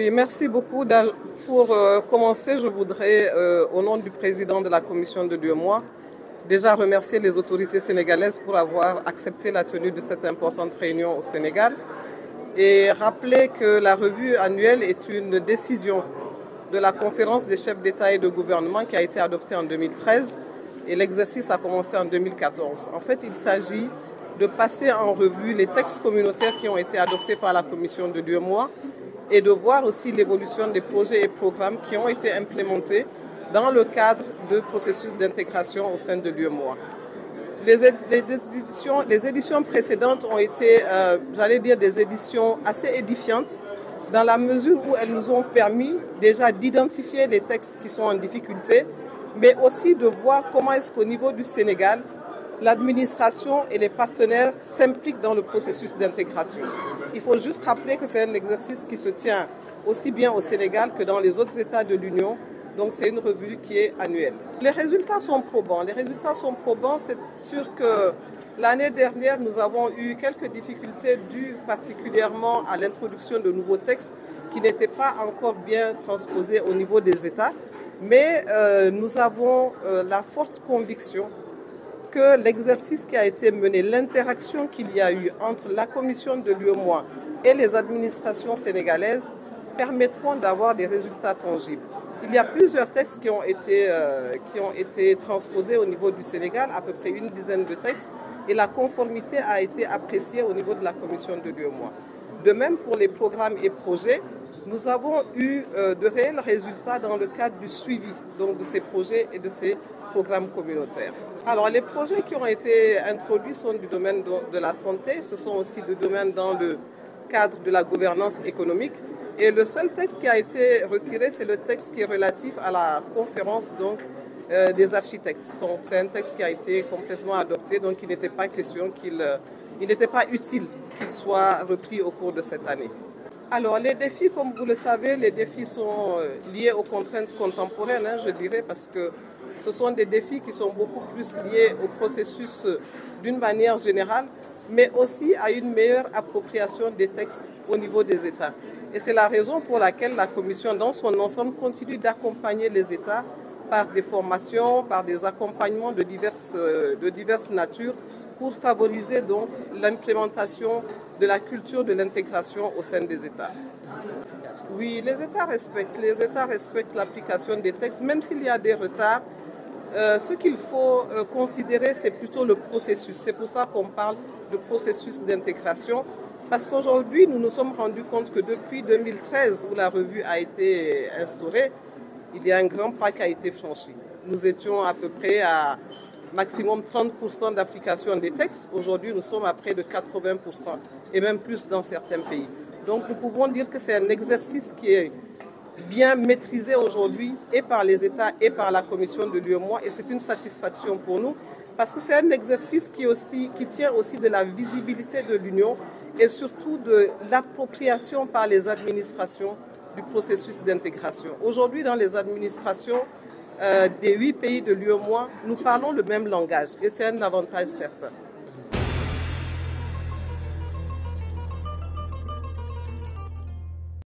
Oui, merci beaucoup. Pour commencer, je voudrais, au nom du président de la commission de l'UEMOA, déjà remercier les autorités sénégalaises pour avoir accepté la tenue de cette importante réunion au Sénégal et rappeler que la revue annuelle est une décision de la conférence des chefs d'État et de gouvernement qui a été adoptée en 2013 et l'exercice a commencé en 2014. En fait, il s'agit de passer en revue les textes communautaires qui ont été adoptés par la commission de l'UEMOA et de voir aussi l'évolution des projets et programmes qui ont été implémentés dans le cadre de processus d'intégration au sein de l'UEMOA. Les éditions précédentes ont été, j'allais dire, des éditions assez édifiantes dans la mesure où elles nous ont permis déjà d'identifier les textes qui sont en difficulté, mais aussi de voir comment est-ce qu'au niveau du Sénégal, l'administration et les partenaires s'impliquent dans le processus d'intégration. Il faut juste rappeler que c'est un exercice qui se tient aussi bien au Sénégal que dans les autres États de l'Union. Donc c'est une revue qui est annuelle. Les résultats sont probants. Les résultats sont probants, c'est sûr que l'année dernière, nous avons eu quelques difficultés dues particulièrement à l'introduction de nouveaux textes qui n'étaient pas encore bien transposés au niveau des États. Mais nous avons la forte conviction que l'exercice qui a été mené, l'interaction qu'il y a eu entre la commission de l'UEMOA et les administrations sénégalaises permettront d'avoir des résultats tangibles. Il y a plusieurs textes qui ont été transposés au niveau du Sénégal, à peu près une dizaine de textes, et la conformité a été appréciée au niveau de la commission de l'UEMOA. De même pour les programmes et projets, nous avons eu de réels résultats dans le cadre du suivi donc, de ces projets et de ces programmes communautaires. Alors les projets qui ont été introduits sont du domaine de la santé, ce sont aussi des domaines dans le cadre de la gouvernance économique. Et le seul texte qui a été retiré, c'est le texte qui est relatif à la conférence donc, des architectes. C'est un texte qui a été complètement adopté, donc il n'était pas question il n'était pas utile qu'il soit repris au cours de cette année. Alors les défis, comme vous le savez, les défis sont liés aux contraintes contemporaines, je dirais, parce que ce sont des défis qui sont beaucoup plus liés au processus d'une manière générale, mais aussi à une meilleure appropriation des textes au niveau des États. Et c'est la raison pour laquelle la Commission, dans son ensemble, continue d'accompagner les États par des formations, par des accompagnements de diverses natures pour favoriser donc l'implémentation de la culture de l'intégration au sein des États. Oui, les États respectent l'application des textes, même s'il y a des retards. Ce qu'il faut considérer, c'est plutôt le processus. C'est pour ça qu'on parle de processus d'intégration. Parce qu'aujourd'hui, nous nous sommes rendus compte que depuis 2013, où la revue a été instaurée, il y a un grand pas qui a été franchi. Nous étions à peu près à maximum 30% d'application des textes. Aujourd'hui, nous sommes à près de 80% et même plus dans certains pays. Donc nous pouvons dire que c'est un exercice qui est bien maîtrisé aujourd'hui et par les États et par la commission de l'UEMOA et c'est une satisfaction pour nous parce que c'est un exercice qui tient aussi de la visibilité de l'Union et surtout de l'appropriation par les administrations du processus d'intégration. Aujourd'hui, dans les administrations des 8 pays de l'UEMOA, nous parlons le même langage et c'est un avantage certain.